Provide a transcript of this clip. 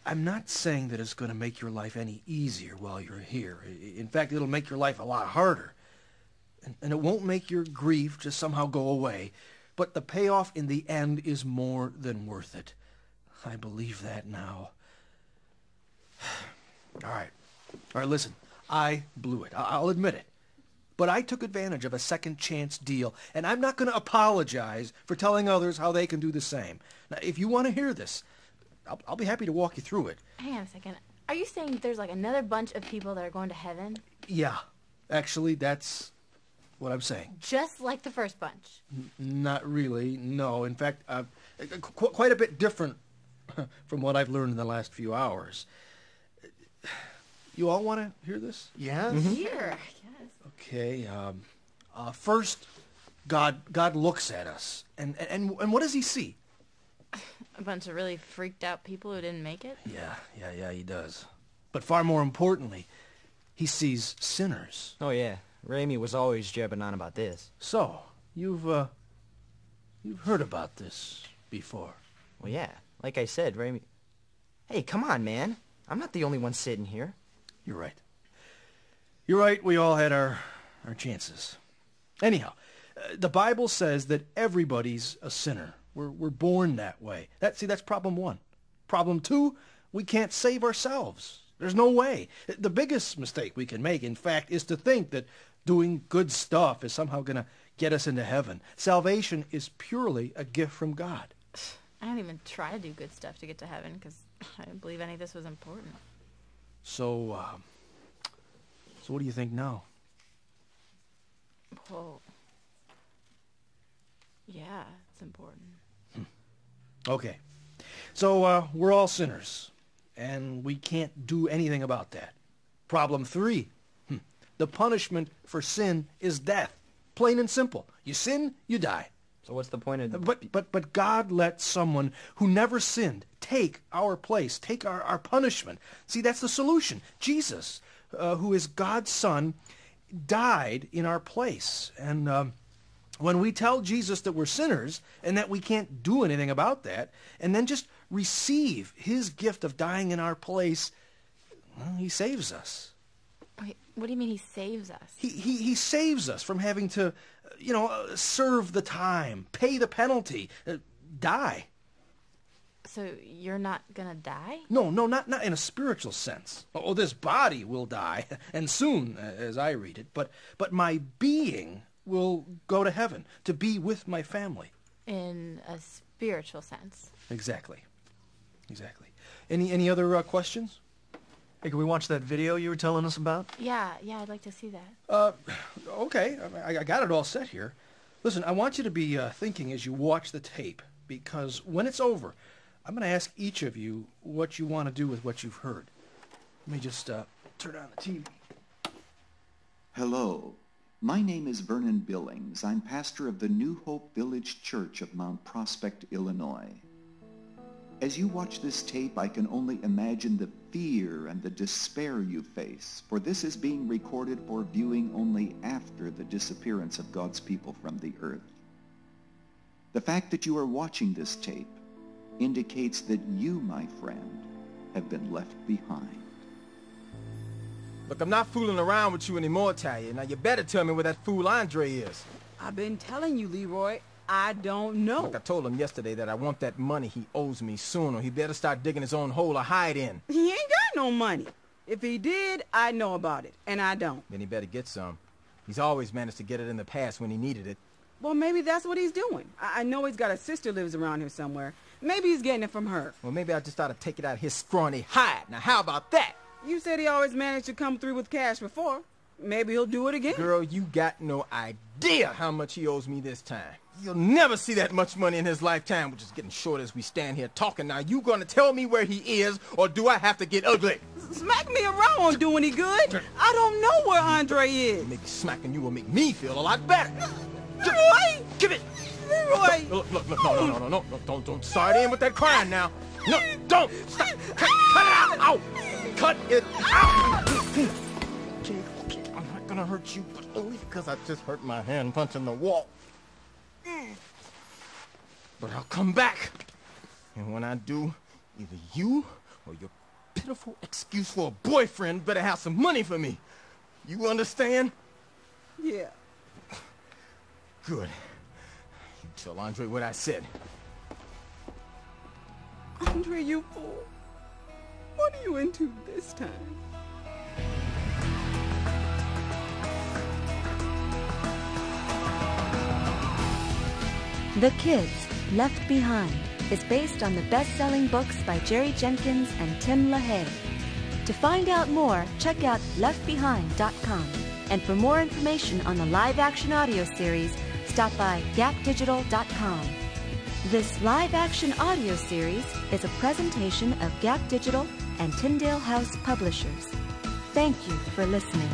I'm not saying that it's going to make your life any easier while you're here. In fact, it'll make your life a lot harder. And it won't make your grief just somehow go away. But the payoff in the end is more than worth it. I believe that now. All right, listen. I blew it. I'll admit it. But I took advantage of a second chance deal, and I'm not going to apologize for telling others how they can do the same. Now, if you want to hear this, I'll be happy to walk you through it. Hang on a second. Are you saying there's like another bunch of people that are going to heaven? Yeah. Actually, that's what I'm saying. Just like the first bunch? Not really, no. In fact, quite a bit different from what I've learned in the last few hours. You all want to hear this? Yeah? Sure, I guess. Okay, first, God looks at us, and what does he see? A bunch of really freaked out people who didn't make it? Yeah, he does. But far more importantly, he sees sinners. Oh, yeah. Ramey was always jabbing on about this. So, you've heard about this before. Well, yeah. Like I said, Ramey... Hey, come on, man. I'm not the only one sitting here. You're right. You're right, we all had our chances. Anyhow, the Bible says that everybody's a sinner. We're born that way. That's problem one. Problem two, we can't save ourselves. There's no way. The biggest mistake we can make, in fact, is to think that doing good stuff is somehow going to get us into heaven. Salvation is purely a gift from God. I don't even try to do good stuff to get to heaven because I didn't believe any of this was important. So what do you think now? Well, yeah, it's important. Okay. So, we're all sinners, and we can't do anything about that. Problem three, the punishment for sin is death. Plain and simple. You sin, you die. So what's the point of... But God let someone who never sinned take our place, take our punishment. See, that's the solution. Jesus, who is God's Son, died in our place. And when we tell Jesus that we're sinners and that we can't do anything about that, and then just receive his gift of dying in our place, well, he saves us. Wait, what do you mean he saves us? He saves us from having to, serve the time, pay the penalty, die. So you're not gonna die? No, not in a spiritual sense. Oh, this body will die, and soon, as I read it, but my being will go to heaven to be with my family. In a spiritual sense. Exactly. Any other questions? Hey, can we watch that video you were telling us about? Yeah, I'd like to see that. Okay, I got it all set here. Listen, I want you to be thinking as you watch the tape, because when it's over, I'm going to ask each of you what you want to do with what you've heard. Let me just turn on the TV. Hello, my name is Vernon Billings. I'm pastor of the New Hope Village Church of Mount Prospect, Illinois. As you watch this tape, I can only imagine the fear and the despair you face, for this is being recorded for viewing only after the disappearance of God's people from the earth. The fact that you are watching this tape indicates that you, my friend, have been left behind. Look, I'm not fooling around with you anymore, Talia. Now, you better tell me where that fool Andre is. I've been telling you, Leroy, I don't know. Look, I told him yesterday that I want that money he owes me soon, or he better start digging his own hole to hide in. He ain't got no money. If he did, I'd know about it, and I don't. Then he better get some. He's always managed to get it in the past when he needed it. Well, maybe that's what he's doing. I know he's got a sister lives around here somewhere. Maybe he's getting it from her. Well, maybe I just ought to take it out of his scrawny hide. Now, how about that? You said he always managed to come through with cash before. Maybe he'll do it again. Girl, you got no idea how much he owes me this time. You'll never see that much money in his lifetime, which is getting short as we stand here talking. Now, you gonna tell me where he is, or do I have to get ugly? Smack me around won't do any good. I don't know where Andre is. Maybe smacking you will make me feel a lot better. Leroy! Give it! Leroy! Look, no, don't start in with that crying now. No, don't! Stop! Cut it out! Ow! Cut it out! Okay, I'm not gonna hurt you, but only because I just hurt my hand punching the wall. But I'll come back. And when I do, either you or your pitiful excuse for a boyfriend better have some money for me. You understand? Yeah. Good. You tell Andre what I said. Andre, you fool. What are you into this time? The Kids, Left Behind is based on the best-selling books by Jerry Jenkins and Tim LaHaye. To find out more, check out leftbehind.com. And for more information on the live-action audio series, stop by gapdigital.com. This live-action audio series is a presentation of Gap Digital and Tyndale House Publishers. Thank you for listening.